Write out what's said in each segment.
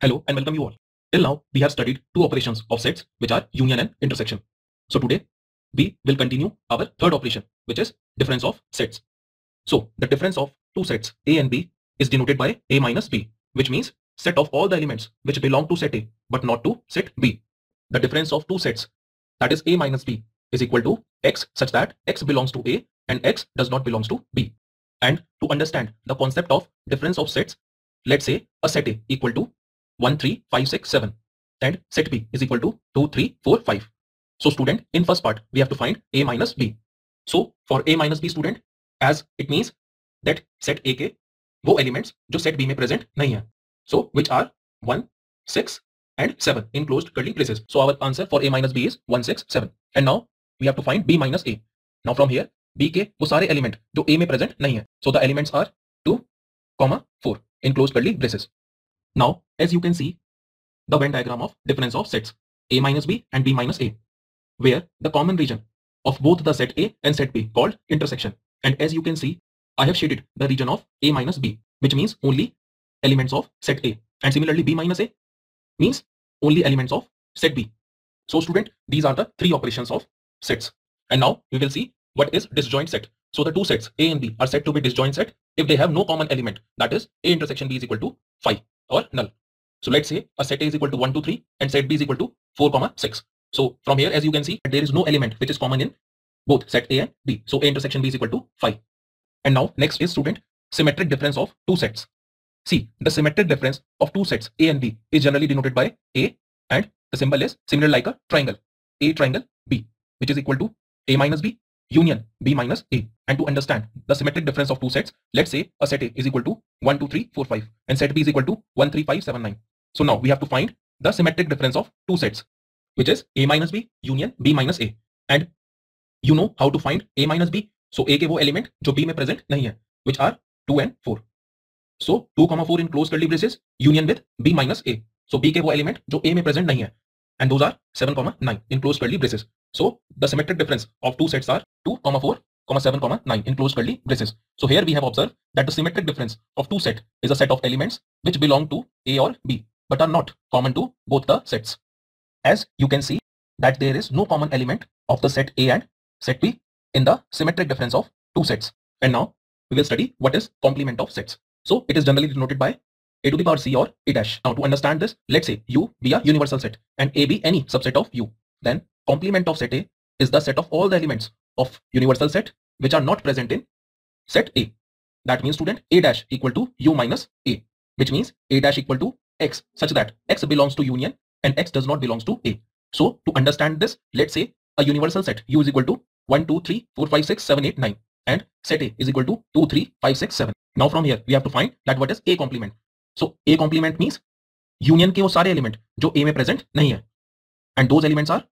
Hello and welcome you all. Till now, we have studied two operations of sets which are union and intersection. So today, we will continue our third operation which is difference of sets. So the difference of two sets A and B is denoted by A minus B, which means set of all the elements which belong to set A but not to set B. The difference of two sets, that is A minus B, is equal to X such that X belongs to A and X does not belongs to B. And to understand the concept of difference of sets, let's say a set A equal to 1, 3, 5, 6, 7 and set B is equal to 2, 3, 4, 5. So student, in first part we have to find A minus B. So for A minus B student, as it means that set A के वो elements जो set B में present नहीं है, so which are 1, 6 and 7 in closed curly braces. So our answer for A minus B is 1, 6, 7. And now we have to find B minus A. Now from here B के वो सारे element जो A में present नहीं है, so the elements are 2, 4 in closed curly braces. Now, as you can see, the Venn diagram of difference of sets A minus B and B minus A, where the common region of both the set A and set B called intersection. And as you can see, I have shaded the region of A minus B, which means only elements of set A. And similarly, B minus A means only elements of set B. So student, these are the three operations of sets. And now we will see what is disjoint set. So the two sets A and B are said to be disjoint set if they have no common element, that is A intersection B is equal to 5 or null. So let's say a set A is equal to 1, 2, 3 and set B is equal to 4, 6. So from here, as you can see, there is no element which is common in both set A and B. So A intersection B is equal to 5. And now next is student, symmetric difference of two sets. See, the symmetric difference of two sets A and B is generally denoted by A, and the symbol is similar like a triangle, A triangle B, which is equal to A minus B union B minus A. And to understand the symmetric difference of two sets, let's say a set A is equal to 1, 2, 3, 4, 5 and set B is equal to 1, 3, 5, 7, 9. So now we have to find the symmetric difference of two sets, which is A minus B union B minus A. And you know how to find A minus B. So A के वो element जो B में present नहीं है, which are 2 and 4. So 2, 4 in closed curly braces union with B minus A. So B के वो element जो A में present नहीं है, and those are 7, 9 in closed curly braces. So the symmetric difference of two sets are 2, 4, 7, 9 in closed curly braces. So here we have observed that the symmetric difference of two set is a set of elements which belong to A or B but are not common to both the sets. As you can see that there is no common element of the set A and set B in the symmetric difference of two sets. And now we will study what is complement of sets. So it is generally denoted by A to the power C or A dash. Now to understand this, let's say U be a universal set and A be any subset of U. Then complement of set A is the set of all the elements of universal set which are not present in set A. That means student, A dash equal to U minus A, which means A dash equal to X such that X belongs to union and X does not belongs to A. So to understand this, let's say a universal set U is equal to 1, 2, 3, 4, 5, 6, 7, 8, 9 and set A is equal to 2, 3, 5, 6, 7. Now from here we have to find that what is A complement. So A complement means union के वो सारे element जो A में present नहीं है, and those elements are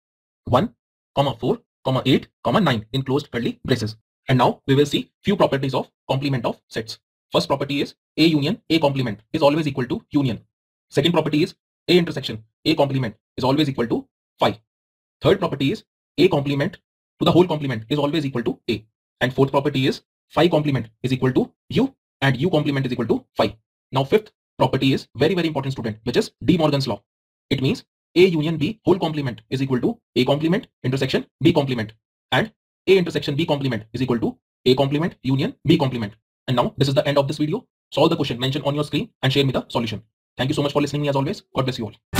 1, 4, 8, 9 in closed curly braces. And now we will see few properties of complement of sets. First property is A union A complement is always equal to union. Second property is A intersection A complement is always equal to phi. Third property is A complement to the whole complement is always equal to A. And fourth property is phi complement is equal to U and U complement is equal to phi. Now fifth property is very important student, which is De Morgan's law. It means A union B whole complement is equal to A complement intersection B complement, and A intersection B complement is equal to A complement union B complement. And now this is the end of this video. Solve the question mentioned on your screen and share me the solution. Thank you so much for listening me as always. God bless you all.